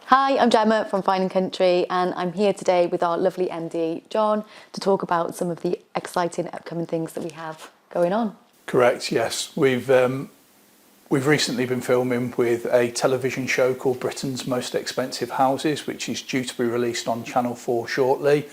Hi, I'm Gemma from Fine & Country, and I'm here today with our lovely MD, John, to talk about some of the exciting upcoming things that we have going on. Correct, yes. We've recently been filming with a television show called Britain's Most Expensive Houses, which is due to be released on Channel 4 shortly.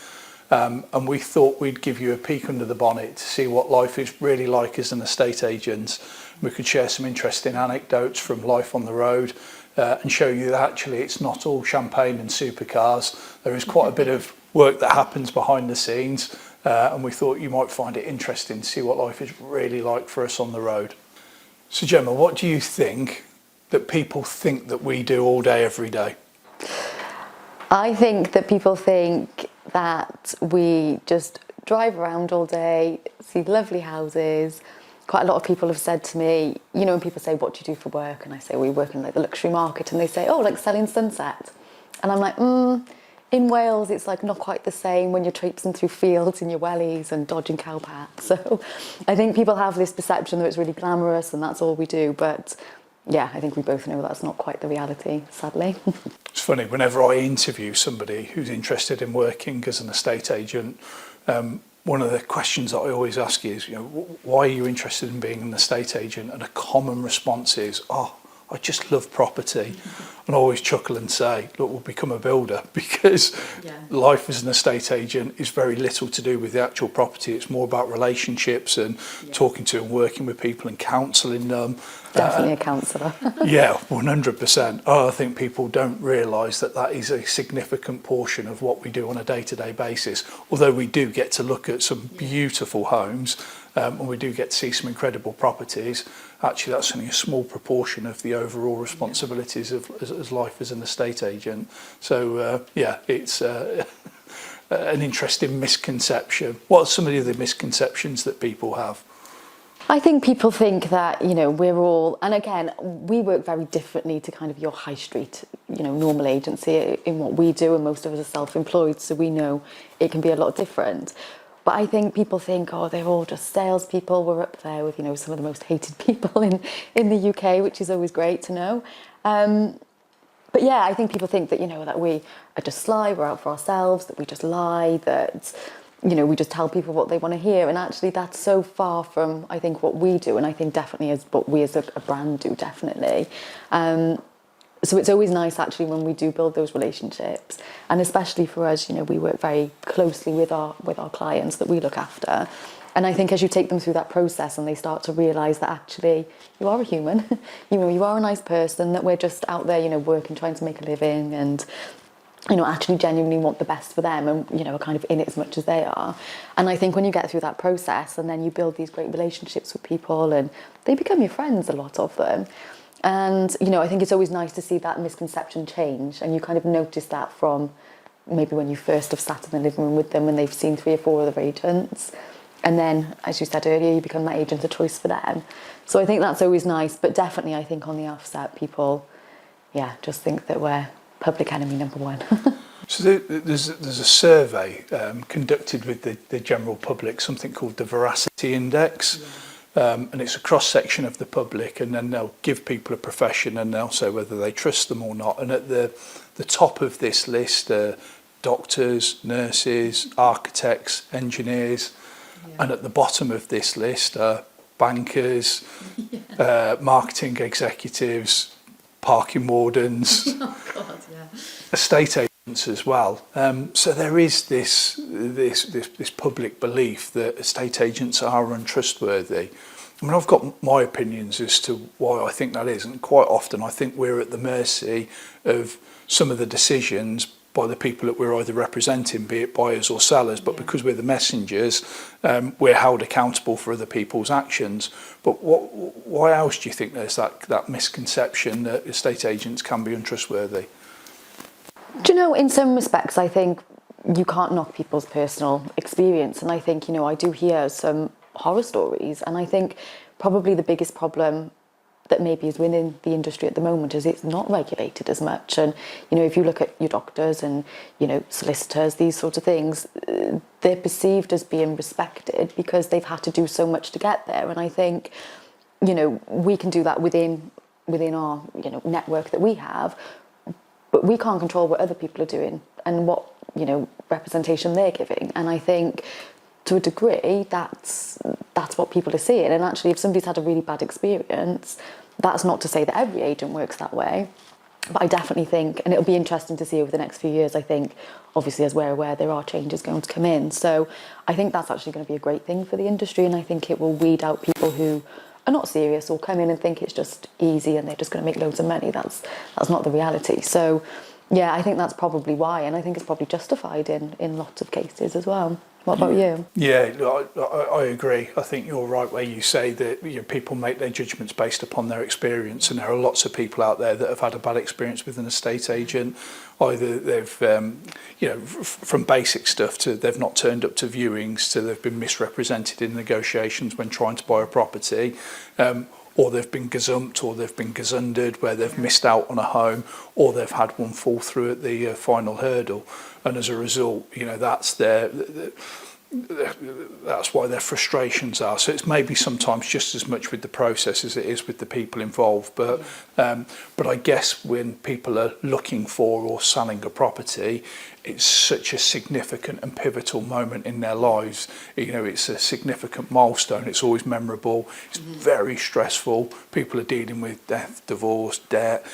And we thought we'd give you a peek under the bonnet to see what life is really like as an estate agent. We could share some interesting anecdotes from life on the road and show you that actually it's not all champagne and supercars. There is quite a bit of work that happens behind the scenes, and we thought you might find it interesting to see what life is really like for us on the road. So Gemma, what do you think that people think that we do all day, every day? I think that people think that we just drive around all day, see lovely houses. Quite a lot of people have said to me, you know, when people say, what do you do for work? And I say, we work in like the luxury market. And they say, oh, like selling sunset. And I'm like, in Wales, it's like not quite the same when you're traipsing through fields in your wellies and dodging cowpats. So I think people have this perception that it's really glamorous and that's all we do. But yeah, I think we both know that's not quite the reality, sadly. It's funny, whenever I interview somebody who's interested in working as an estate agent, one of the questions that I always ask is, you know, why are you interested in being an estate agent? And a common response is, oh, I just love property. And I always chuckle and say, look, we'll become a builder, because life as an estate agent is very little to do with the actual property. It's more about relationships and talking to and working with people and counselling them. Definitely a counsellor. Yeah, 100%. I think people don't realise that that is a significant portion of what we do on a day-to-day basis. Although we do get to look at some beautiful homes, and we do get to see some incredible properties, actually that's only a small proportion of the overall responsibilities of as life as an estate agent. So it's an interesting misconception. What are some of the other misconceptions that people have? I think people think that, you know, we're all, and again, we work very differently to kind of your high street, you know, normal agency in what we do, and most of us are self-employed, so we know it can be a lot different. But I think people think, oh, they're all just salespeople. We're up there with, you know, some of the most hated people in the UK, which is always great to know. But yeah, I think people think that, you know, that we are just sly, we're out for ourselves, that we just lie, that, you know, we just tell people what they want to hear. And actually that's so far from, I think, what we do. And I think definitely as what we as a brand do, definitely. So it's always nice actually when we do build those relationships, and especially for us, you know, we work very closely with our clients that we look after. And I think as you take them through that process and they start to realise that actually you are a human, you know, you are a nice person, that we're just out there, you know, working, trying to make a living, and, you know, actually genuinely want the best for them, and, you know, are kind of in it as much as they are. And I think when you get through that process and then you build these great relationships with people and they become your friends, a lot of them. And, you know, I think it's always nice to see that misconception change, and you kind of notice that from maybe when you first have sat in the living room with them and they've seen 3 or 4 other agents. And then, as you said earlier, you become that agent of choice for them. So I think that's always nice. But definitely, I think on the offset, people, just think that we're public enemy number one. So there's a survey conducted with the general public, something called the Veracity Index. And it's a cross-section of the public, and then they'll give people a profession and they'll say whether they trust them or not. And at the top of this list are doctors, nurses, architects, engineers, and at the bottom of this list are bankers, marketing executives, parking wardens, estate agents as well. So there is this public belief that estate agents are untrustworthy. I mean, I've got my opinions as to why I think that is, and quite often I think we're at the mercy of some of the decisions by the people that we're either representing, be it buyers or sellers, but because we're the messengers, we're held accountable for other people's actions. But why else do you think there's that misconception that estate agents can be untrustworthy? Do you know, in some respects, I think you can't knock people's personal experience. And I think, you know, I do hear some horror stories. And I think probably the biggest problem that maybe is within the industry at the moment is it's not regulated as much. And, you know, if you look at your doctors and, you know, solicitors, these sorts of things, they're perceived as being respected because they've had to do so much to get there. And I think, you know, we can do that within our, you know, network that we have. But we can't control what other people are doing and what, you know, representation they're giving. And I think to a degree that's what people are seeing. And actually, if somebody's had a really bad experience, that's not to say that every agent works that way. But I definitely think, and it'll be interesting to see over the next few years, I think, obviously, as we're aware, there are changes going to come in. So I think that's actually going to be a great thing for the industry, and I think it will weed out people who are not serious or come in and think it's just easy and they're just going to make loads of money. That's not the reality. So yeah, I think that's probably why, and I think it's probably justified in lots of cases as well. What about you? Yeah, I agree. I think you're right where you say that, you know, people make their judgments based upon their experience, and there are lots of people out there that have had a bad experience with an estate agent. Either they've, you know, from basic stuff to they've not turned up to viewings, to they've been misrepresented in negotiations when trying to buy a property, or they've been gazumped, or they've been gazundered, where they've missed out on a home, or they've had one fall through at the final hurdle, and as a result, you know, that's why their frustrations are. So it's maybe sometimes just as much with the process as it is with the people involved. But I guess when people are looking for or selling a property, it's such a significant and pivotal moment in their lives. You know, it's a significant milestone. It's always memorable. It's very stressful. People are dealing with death, divorce, debt,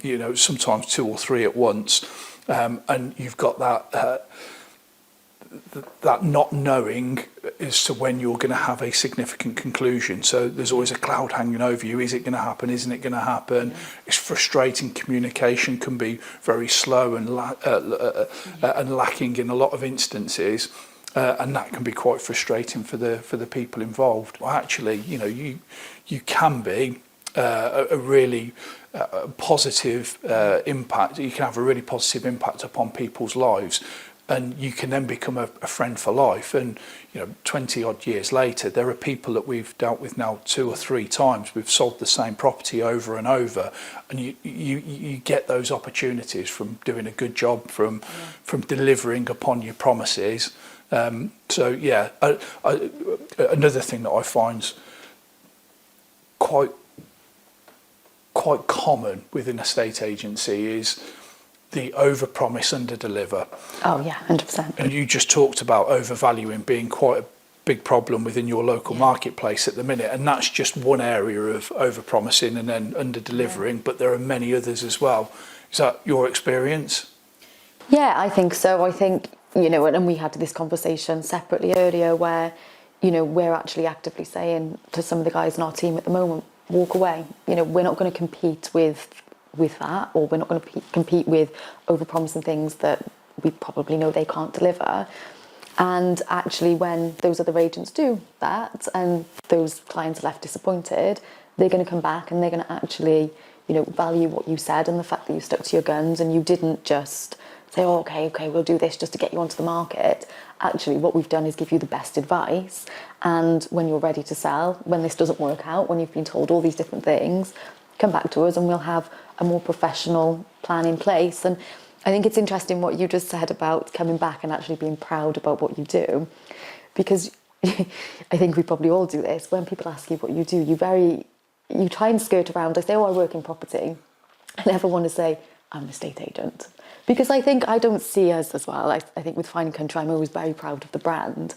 you know, sometimes 2 or 3 at once. And you've got that not knowing as to when you're going to have a significant conclusion. So there's always a cloud hanging over you. Is it going to happen? Isn't it going to happen? It's frustrating. Communication can be very slow and lacking in a lot of instances, and that can be quite frustrating for the people involved. Well, actually, you know, you can be a really positive impact. You can have a really positive impact upon people's lives. And you can then become a friend for life. And, you know, 20 odd years later, there are people that we've dealt with now 2 or 3 times. We've sold the same property over and over. And you get those opportunities from doing a good job, from delivering upon your promises. So, yeah, another thing that I find quite common within a estate agency is the overpromise, underdeliver. Oh yeah, 100%. And you just talked about overvaluing being quite a big problem within your local marketplace at the minute, and that's just one area of overpromising and then underdelivering, but there are many others as well. Is that your experience? Yeah, I think so. I think, you know, and we had this conversation separately earlier where, you know, we're actually actively saying to some of the guys in our team at the moment, walk away. You know, we're not going to compete with that, or we're not going to compete with overpromising things that we probably know they can't deliver. And actually, when those other agents do that and those clients are left disappointed, they're going to come back and they're going to actually, you know, value what you said and the fact that you stuck to your guns and you didn't just say, oh, okay, we'll do this just to get you onto the market. Actually, what we've done is give you the best advice, and when you're ready to sell, when this doesn't work out, when you've been told all these different things, come back to us and we'll have a more professional plan in place. And I think it's interesting what you just said about coming back and actually being proud about what you do, because I think we probably all do this. When people ask you what you do, you try and skirt around. I say, oh, I work in property. I never want to say I'm an estate agent, because I think I don't see us as well. I think with Fine & Country, I'm always very proud of the brand.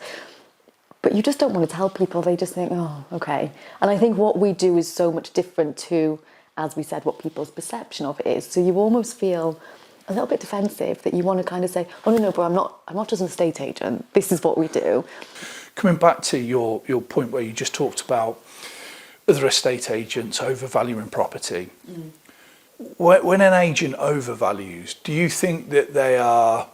But you just don't want to tell people. They just think, oh, okay. And I think what we do is so much different to, as we said, what people's perception of it is. So you almost feel a little bit defensive that you want to kind of say, oh, no, but I'm not just an estate agent. This is what we do. Coming back to your point where you just talked about other estate agents overvaluing property. When an agent overvalues, do you think that they are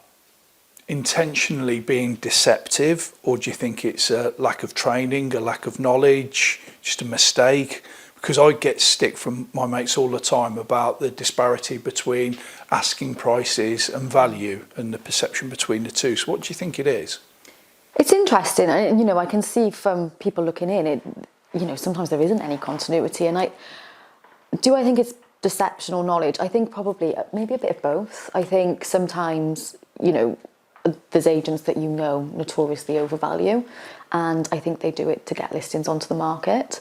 intentionally being deceptive, or do you think it's a lack of training, a lack of knowledge, just a mistake? Because I get stick from my mates all the time about the disparity between asking prices and value and the perception between the two. So what do you think it is? It's interesting, and you know, I can see from people looking in, it, you know, sometimes there isn't any continuity, and I think it's deception or knowledge. I think probably maybe a bit of both. I think sometimes, you know, there's agents that you know notoriously overvalue, and I think they do it to get listings onto the market.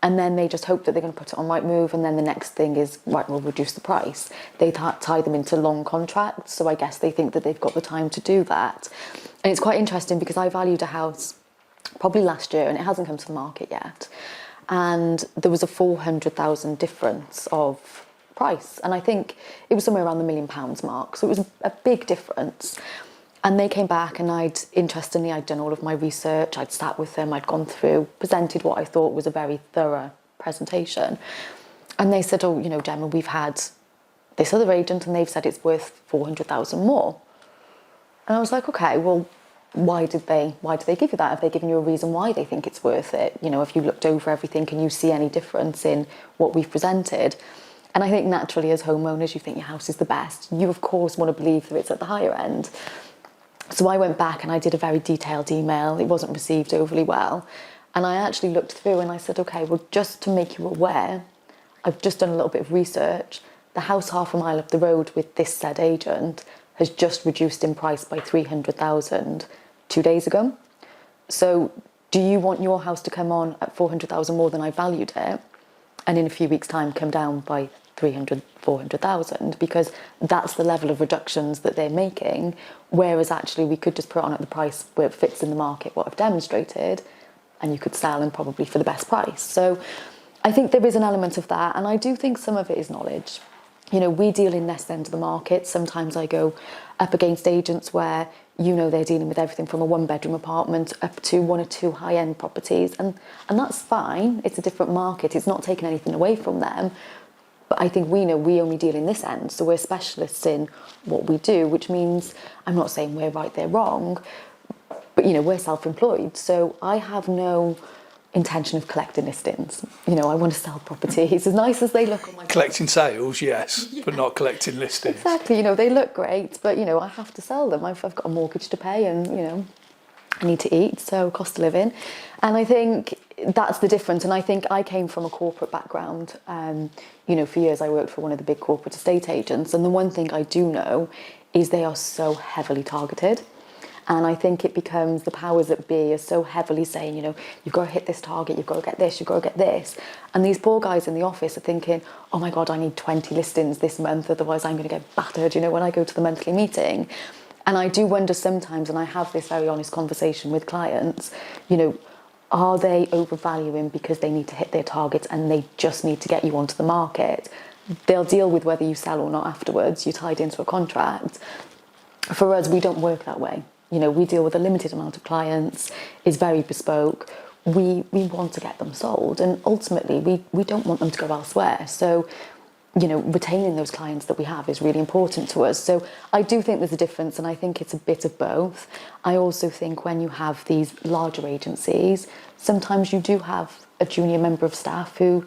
and then they just hope that they're going to put it on Rightmove, and then the next thing is, right, we'll reduce the price. They tie them into long contracts, so I guess they think that they've got the time to do that. And it's quite interesting because I valued a house probably last year, and it hasn't come to the market yet, and there was a 400,000 difference of price, and I think it was somewhere around the £1 million mark, so it was a big difference. And they came back, and I'd done all of my research, I'd sat with them, I'd gone through, presented what I thought was a very thorough presentation. And they said, oh, you know, Gemma, we've had this other agent and they've said it's worth 400,000 more. And I was like, okay, well, why did they give you that? Have they given you a reason why they think it's worth it? You know, if you looked over everything, can you see any difference in what we've presented? And I think naturally as homeowners, you think your house is the best. You, of course, want to believe that it's at the higher end. So I went back and I did a very detailed email. It wasn't received overly well. And I actually looked through and I said, okay, well, just to make you aware, I've just done a little bit of research. The house half a mile up the road with this said agent has just reduced in price by 300,000 2 days ago. So do you want your house to come on at 400,000 more than I valued it, and in a few weeks' time come down by 300, 400,000, because that's the level of reductions that they're making, whereas actually we could just put it on at the price where it fits in the market, what I've demonstrated, and you could sell and probably for the best price. So I think there is an element of that, and I do think some of it is knowledge. You know, we deal in this end of the market. Sometimes I go up against agents where, you know, they're dealing with everything from a one-bedroom apartment up to 1 or 2 high-end properties, and that's fine. It's a different market. It's not taking anything away from them. But I think we know we only deal in this end, so we're specialists in what we do, which means, I'm not saying we're right, they're wrong, but, you know, we're self-employed, so I have no intention of collecting listings. You know, I want to sell properties as nice as they look on my Collecting sales, yes, but not collecting listings. Exactly, you know, they look great, but, you know, I have to sell them. I've got a mortgage to pay and, you know, I need to eat, so cost of living. And I think that's the difference. And I think I came from a corporate background. You know, for years I worked for one of the big corporate estate agents. And the one thing I do know is they are so heavily targeted. And I think it becomes the powers that be are so heavily saying, you know, you've got to hit this target, you've got to get this, you've got to get this. And these poor guys in the office are thinking, oh my God, I need 20 listings this month, otherwise I'm going to get battered, you know, when I go to the monthly meeting. And I do wonder sometimes, and I have this very honest conversation with clients, you know, are they overvaluing because they need to hit their targets and they just need to get you onto the market? They'll deal with whether you sell or not afterwards. You're tied into a contract. For us, we don't work that way. You know, we deal with a limited amount of clients. It's very bespoke. We want to get them sold, and ultimately we don't want them to go elsewhere. So, you know, retaining those clients that we have is really important to us. So I do think there's a difference, and I think it's a bit of both. I also think when you have these larger agencies, sometimes you do have a junior member of staff who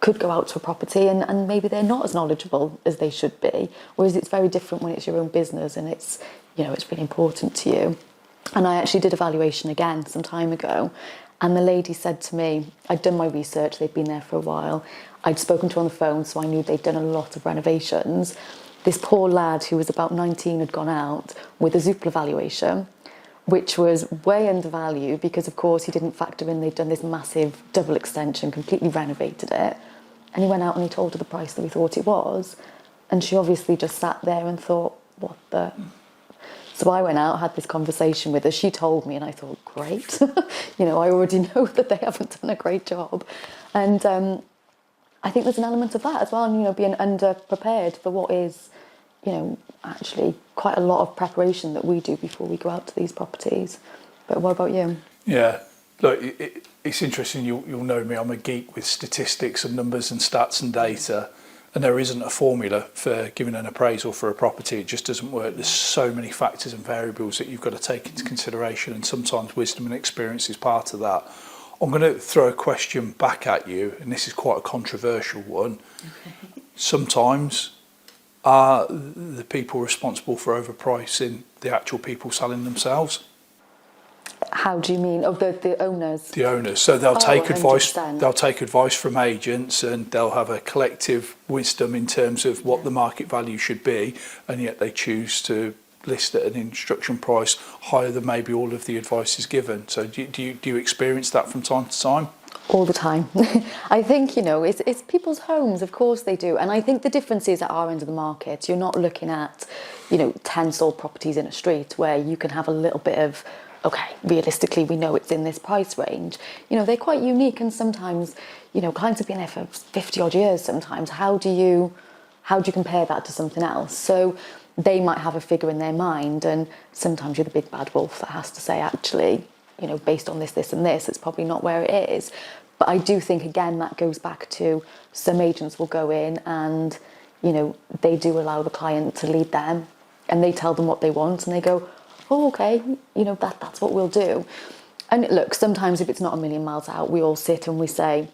could go out to a property and maybe they're not as knowledgeable as they should be, whereas it's very different when it's your own business and it's, you know, it's really important to you. And I actually did a valuation again some time ago, and the lady said to me, I'd done my research, they'd been there for a while, I'd spoken to her on the phone, so I knew they'd done a lot of renovations. This poor lad who was about 19 had gone out with a Zoopla valuation, which was way undervalued because, of course, he didn't factor in they'd done this massive double extension, completely renovated it. And he went out and he told her the price that we thought it was. And she obviously just sat there and thought, what the... So I went out, had this conversation with her. She told me, and I thought, great. You know, I already know that they haven't done a great job. And I think there's an element of that as well, and, you know, being under-prepared for what is, you know, actually quite a lot of preparation that we do before we go out to these properties. But what about you? Yeah, look, it's interesting. You'll know me. I'm a geek with statistics and numbers and stats and data. And there isn't a formula for giving an appraisal for a property. It just doesn't work. There's so many factors and variables that you've got to take into consideration, and sometimes wisdom and experience is part of that. I'm going to throw a question back at you, and this is quite a controversial one. Okay. Sometimes are the people responsible for overpricing the actual people selling themselves? How do you mean? Oh, the owners? The owners. So they'll take 100%. advice. They'll take advice from agents, and they'll have a collective wisdom in terms of what the market value should be, and yet they choose to list at an instruction price higher than maybe all of the advice is given. So do you experience that from time to time? All the time. I think, it's people's homes, of course they do. And I think the difference is at our end of the market, you're not looking at, 10 sold properties in a street where you can have a little bit of, okay, realistically, we know it's in this price range. They're quite unique, and sometimes, clients have been there for 50 odd years sometimes. How do you compare that to something else? So they might have a figure in their mind, and sometimes you're the big bad wolf that has to say, actually, based on this, this and this, it's probably not where it is. But I do think, again, that goes back to some agents will go in and, they do allow the client to lead them, and they tell them what they want, and they go, oh, okay, that's what we'll do. And look, sometimes if it's not a million miles out, we all sit and we say,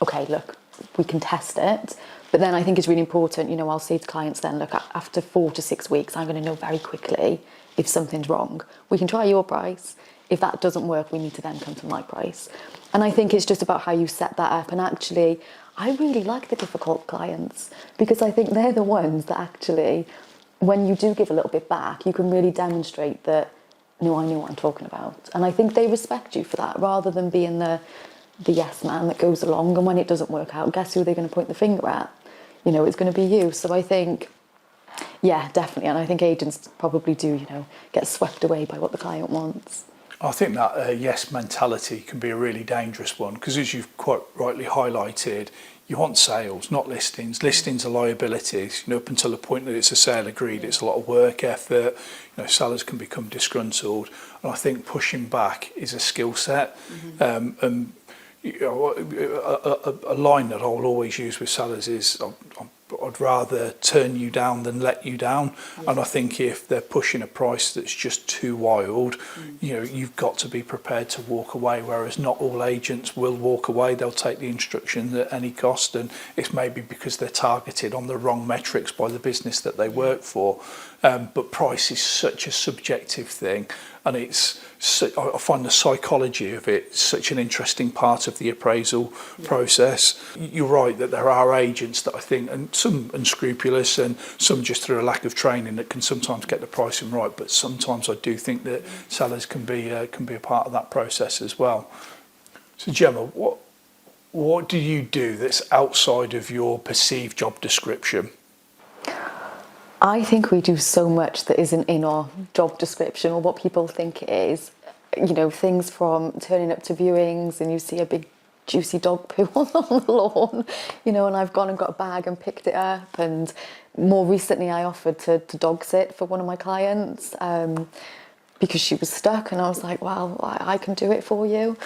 okay, look, we can test it. But then I think it's really important, I'll say to clients then, look, after 4 to 6 weeks, I'm going to know very quickly if something's wrong. We can try your price. If that doesn't work, we need to then come to my price. And I think it's just about how you set that up. And actually, I really like the difficult clients, because I think they're the ones that actually, when you do give a little bit back, you can really demonstrate that, no, I know what I'm talking about. And I think they respect you for that, rather than being the yes man that goes along, and when it doesn't work out, guess who they're going to point the finger at? It's going to be you. So I think, yeah, definitely. And I think agents probably do, get swept away by what the client wants. I think that yes mentality can be a really dangerous one, because as you've quite rightly highlighted, you want sales, not listings. Listings are liabilities. Up until the point that it's a sale agreed, it's a lot of work effort. Sellers can become disgruntled, and I think pushing back is a skill set. And a line that I'll always use with sellers is, I'd rather turn you down than let you down. Yeah. And I think if they're pushing a price that's just too wild, you've got to be prepared to walk away, whereas not all agents will walk away. They'll take the instructions at any cost, and it's maybe because they're targeted on the wrong metrics by the business that they work for. But price is such a subjective thing, and I find the psychology of it such an interesting part of the appraisal process. You're right that there are agents that I think, and some unscrupulous and some just through a lack of training, that can sometimes get the pricing right, but sometimes I do think that sellers can be a part of that process as well. So Jemma, what do you do that's outside of your perceived job description? I think we do so much that isn't in our job description or what people think it is. Things from turning up to viewings and you see a big juicy dog poo on the lawn, and I've gone and got a bag and picked it up. And more recently I offered to dog sit for one of my clients because she was stuck, and I was like, well, I can do it for you.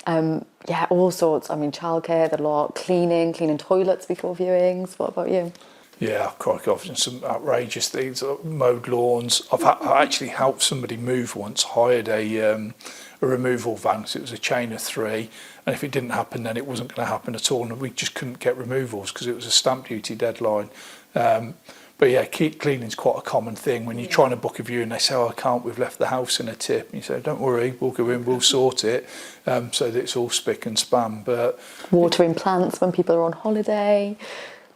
All sorts. Childcare, the lot, cleaning toilets before viewings. What about you? Yeah, quite often some outrageous things, mowed lawns. I actually helped somebody move once, hired a removal van, so it was a chain of 3, and if it didn't happen then it wasn't going to happen at all, and we just couldn't get removals because it was a stamp duty deadline. But yeah, cleaning's quite a common thing. When you're trying to book a view and they say, oh, I can't, we've left the house in a tip. And you say, don't worry, we'll go in, we'll sort it, so that it's all spick and span. But watering plants when people are on holiday.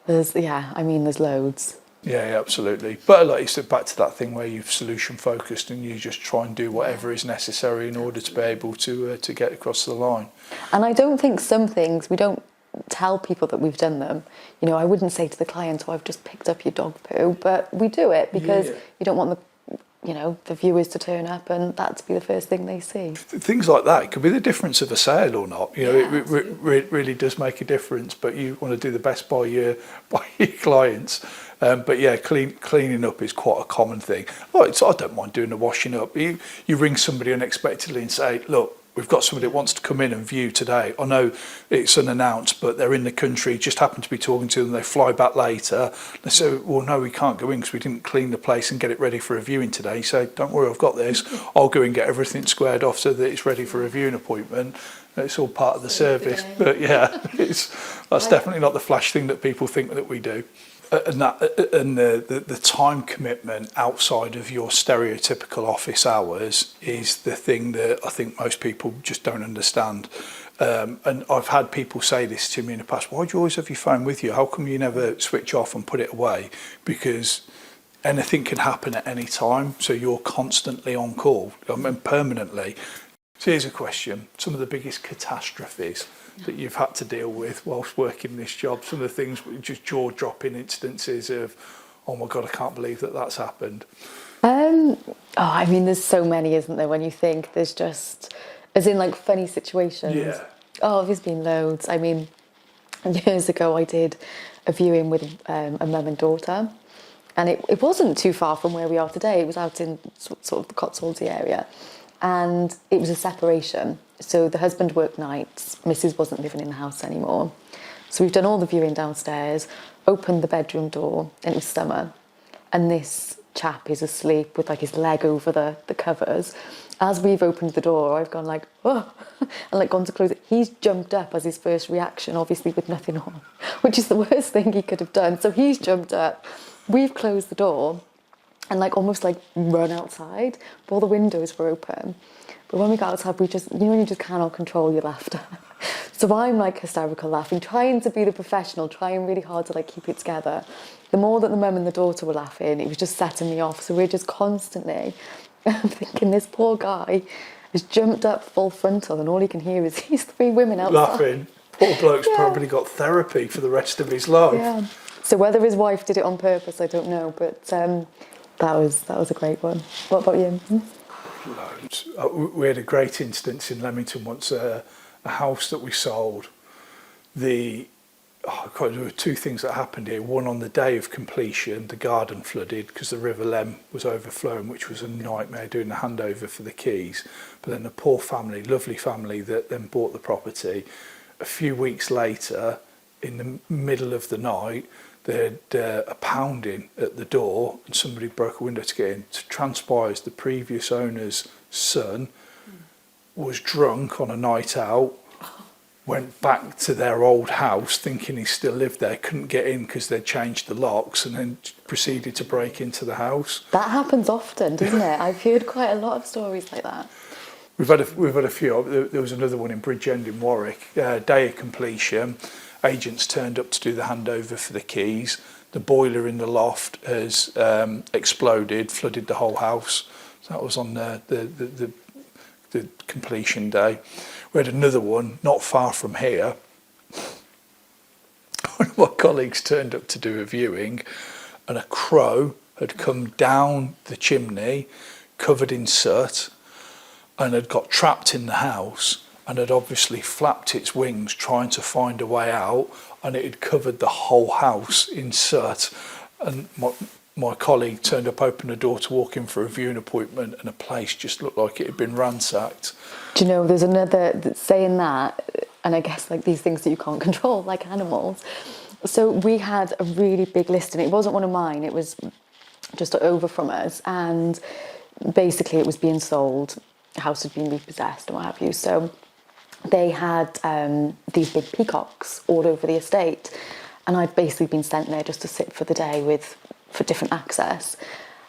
There's loads. Yeah, absolutely. But like you said, back to that thing where you're solution focused and you just try and do whatever is necessary in order to be able to get across the line. And I don't think some things, we don't tell people that we've done them. I wouldn't say to the client, oh, I've just picked up your dog poo, but we do it because you don't want the viewers to turn up and that to be the first thing they see. Things like that could be the difference of a sale or not. It really does make a difference, but you want to do the best by your clients. But yeah, cleaning up is quite a common thing. I don't mind doing the washing up. You ring somebody unexpectedly and say, look, we've got somebody that wants to come in and view today. I know it's unannounced, but they're in the country, just happen to be talking to them, they fly back later. They say, well, no, we can't go in because we didn't clean the place and get it ready for a viewing today. You say, don't worry, I've got this. I'll go and get everything squared off so that it's ready for a viewing appointment. It's all part of the service. But yeah, that's definitely not the flash thing that people think that we do. And the time commitment outside of your stereotypical office hours is the thing that I think most people just don't understand. And I've had people say this to me in the past, why do you always have your phone with you? How come you never switch off and put it away? Because anything can happen at any time, so you're constantly on call, permanently. So here's a question. Some of the biggest catastrophes that you've had to deal with whilst working this job, some of the things, just jaw-dropping instances of, oh my God, I can't believe that that's happened. I mean, there's so many, isn't there, when you think there's just, as in like funny situations. Yeah. Oh, there's been loads. I mean, years ago I did a viewing with a mum and daughter, and it wasn't too far from where we are today. It was out in sort of the Cotswoldsy area, and it was a separation. So the husband worked nights, Mrs. wasn't living in the house anymore. So we've done all the viewing downstairs, opened the bedroom door, and it was summer, and this chap is asleep with like his leg over the covers. As we've opened the door, I've gone like, oh, and like gone to close it. He's jumped up as his first reaction, obviously with nothing on, which is the worst thing he could have done. So he's jumped up, we've closed the door and like almost like run outside, but all the windows were open. But when we got outside, we just, you know, when you just cannot control your laughter. So I'm like hysterical laughing, trying to be the professional, trying really hard to like keep it together. The more that the mum and the daughter were laughing, it was just setting me off. So we're just constantly thinking this poor guy has jumped up full frontal and all he can hear is these three women outside. Laughing. Poor bloke's probably got therapy for the rest of his life. Yeah. So whether his wife did it on purpose, I don't know, but that was a great one. What about you? Loads. We had a great instance in Leamington once, a house that we sold. There were two things that happened here. One, on the day of completion, the garden flooded because the River Lem was overflowing, which was a nightmare doing the handover for the keys. But then the poor family, lovely family that then bought the property, a few weeks later, in the middle of the night, they had a pounding at the door and somebody broke a window to get in. It transpires the previous owner's son was drunk on a night out, went back to their old house thinking he still lived there, couldn't get in because they'd changed the locks, and then proceeded to break into the house. That happens often, doesn't it? I've heard quite a lot of stories like that. We've had a few. There was another one in Bridgend in Warwick. Day of completion, agents turned up to do the handover for the keys. The boiler in the loft has exploded, flooded the whole house. So that was on the completion day. We had another one not far from here. One of my colleagues turned up to do a viewing, and a crow had come down the chimney covered in soot and had got trapped in the house and had obviously flapped its wings trying to find a way out, and it had covered the whole house in soot. And my colleague turned up, opened the door to walk in for a viewing appointment, and the place just looked like it had been ransacked. Do you know, there's another saying that, and I guess like these things that you can't control, like animals. So we had a really big listing. It wasn't one of mine, it was just over from us, and basically it was being sold. The house had been repossessed and what have you. So they had these big peacocks all over the estate, and I'd basically been sent there just to sit for the day for different access.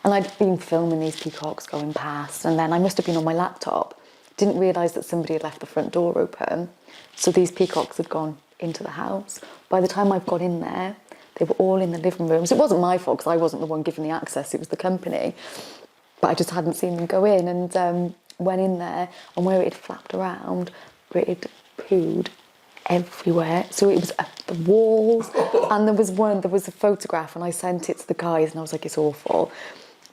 And I'd been filming these peacocks going past, and then I must have been on my laptop, didn't realise that somebody had left the front door open, so these peacocks had gone into the house. By the time I've got in there, they were all in the living rooms. It wasn't my fault because I wasn't the one giving the access, it was the company, but I just hadn't seen them go in, and went in there, and where it had flapped around, it had pooed everywhere. So it was up the walls, and there was a photograph, and I sent it to the guys, and I was like, it's awful.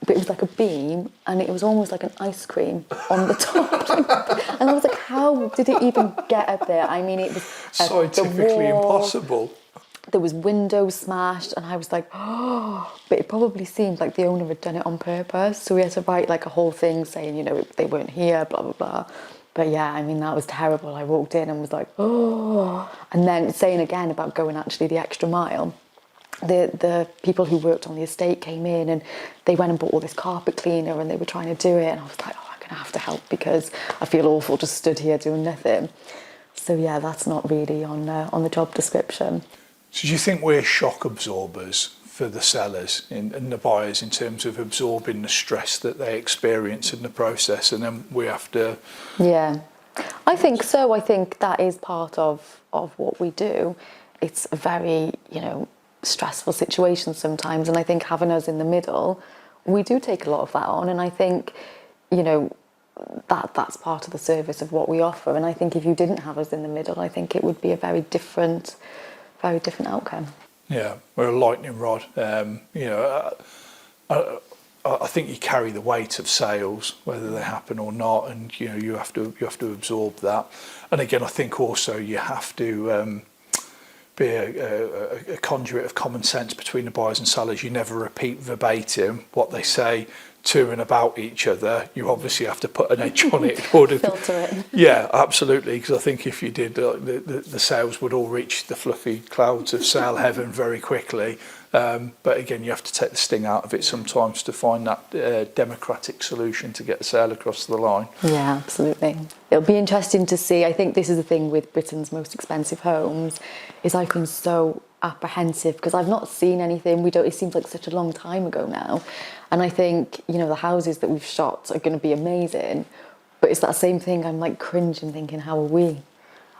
But it was like a beam, and it was almost like an ice cream on the top. And I was like, how did it even get up there? I mean, it was scientifically impossible. There was windows smashed, and I was like, oh, but it probably seemed like the owner had done it on purpose. So we had to write like a whole thing saying, you know, they weren't here, blah, blah, blah. But yeah, I mean, that was terrible. I walked in and was like, oh. And then saying again about going actually the extra mile. The people who worked on the estate came in, and they went and bought all this carpet cleaner, and they were trying to do it. And I was like, oh, I'm going to have to help because I feel awful just stood here doing nothing. So yeah, that's not really on the job description. So do you think we're shock absorbers for the sellers and the buyers in terms of absorbing the stress that they experience in the process, and then we have to... Yeah, I think so. I think that is part of what we do. It's a very, stressful situation sometimes, and I think having us in the middle, we do take a lot of that on. And I think, that's part of the service of what we offer. And I think if you didn't have us in the middle, I think it would be a very different outcome. Yeah, we're a lightning rod. You know, I think you carry the weight of sales, whether they happen or not, and you know you have to absorb that. And again, I think also you have to be a conduit of common sense between the buyers and sellers. You never repeat verbatim what they say to and about each other. You obviously have to put an edge on it in order to filter it. Yeah, absolutely. Because I think if you did, the sales would all reach the fluffy clouds of sale heaven very quickly. But again, you have to take the sting out of it sometimes to find that democratic solution to get the sale across the line. Yeah, absolutely. It'll be interesting to see. I think this is the thing with Britain's most expensive homes, is I've been so apprehensive because I've not seen anything. It seems like such a long time ago now. And I think, you know, the houses that we've shot are going to be amazing. But it's that same thing. I'm like cringing, thinking, how are we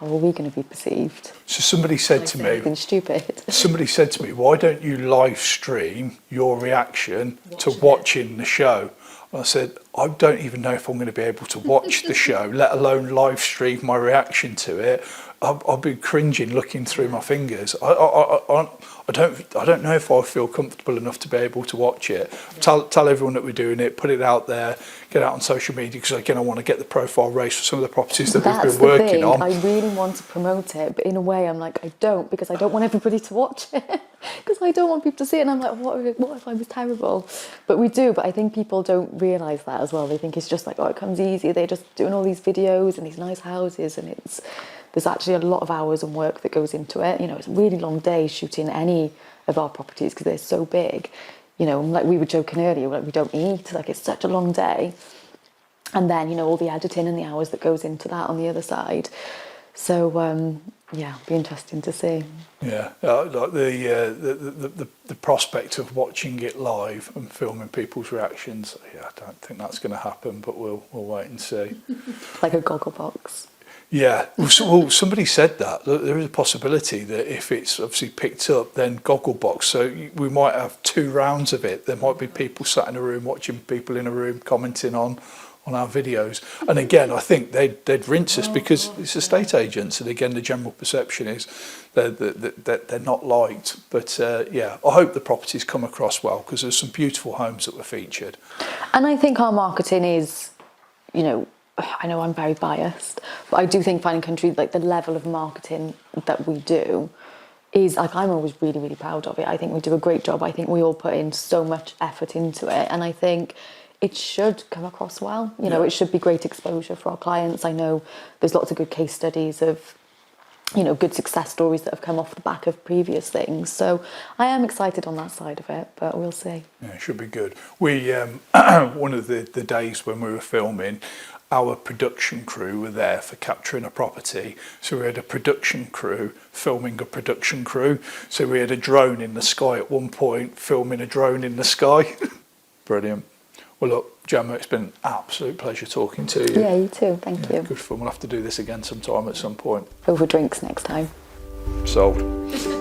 going to be perceived? So somebody said to me, anything stupid. Somebody said to me, why don't you live stream your reaction to watching the show? And I said, I don't even know if I'm going to be able to watch the show, let alone live stream my reaction to it. I'll be cringing, looking through my fingers. I don't know if I feel comfortable enough to be able to watch it. Tell everyone that we're doing it, put it out there, get it out on social media, because again, I want to get the profile raised for some of the properties that we've been working on. I really want to promote it, but in a way I'm like, I don't, because I don't want everybody to watch it, because I don't want people to see it, and I'm like, what if I was terrible? But we do, but I think people don't realise that as well. They think it's just like, oh, it comes easy, they're just doing all these videos and these nice houses, and there's actually a lot of hours and work that goes into it. You know, it's a really long day shooting any of our properties because they're so big. You know, like we were joking earlier, like we don't eat, like it's such a long day. And then, you know, all the editing and the hours that goes into that on the other side. So, yeah, it'll be interesting to see. Yeah, like the prospect of watching it live and filming people's reactions, yeah, I don't think that's going to happen, but we'll wait and see. Like a goggle box. Yeah, well, somebody said that there is a possibility that if it's obviously picked up, then Gogglebox. So we might have 2 rounds of it. There might be people sat in a room watching people in a room commenting on our videos. And again, I think they'd rinse us because it's estate agents. And again, the general perception is that they're not liked. But yeah, I hope the properties come across well because there's some beautiful homes that were featured. And I think our marketing is, you know I'm very biased, but I do think Finding Country, like the level of marketing that we do is like, I'm always really, really proud of it. I think we do a great job. I think we all put in so much effort into it. And I think it should come across well. You know, it should be great exposure for our clients. I know there's lots of good case studies of, you know, good success stories that have come off the back of previous things. So I am excited on that side of it, but we'll see. Yeah, it should be good. We, one of the days when we were filming, our production crew were there for capturing a property. So we had a production crew filming a production crew. So we had a drone in the sky at one point, filming a drone in the sky. Brilliant. Well, look, Jemma, it's been an absolute pleasure talking to you. Yeah, you too. Thank you. Good fun. We'll have to do this again sometime at some point. Over drinks next time. Sold.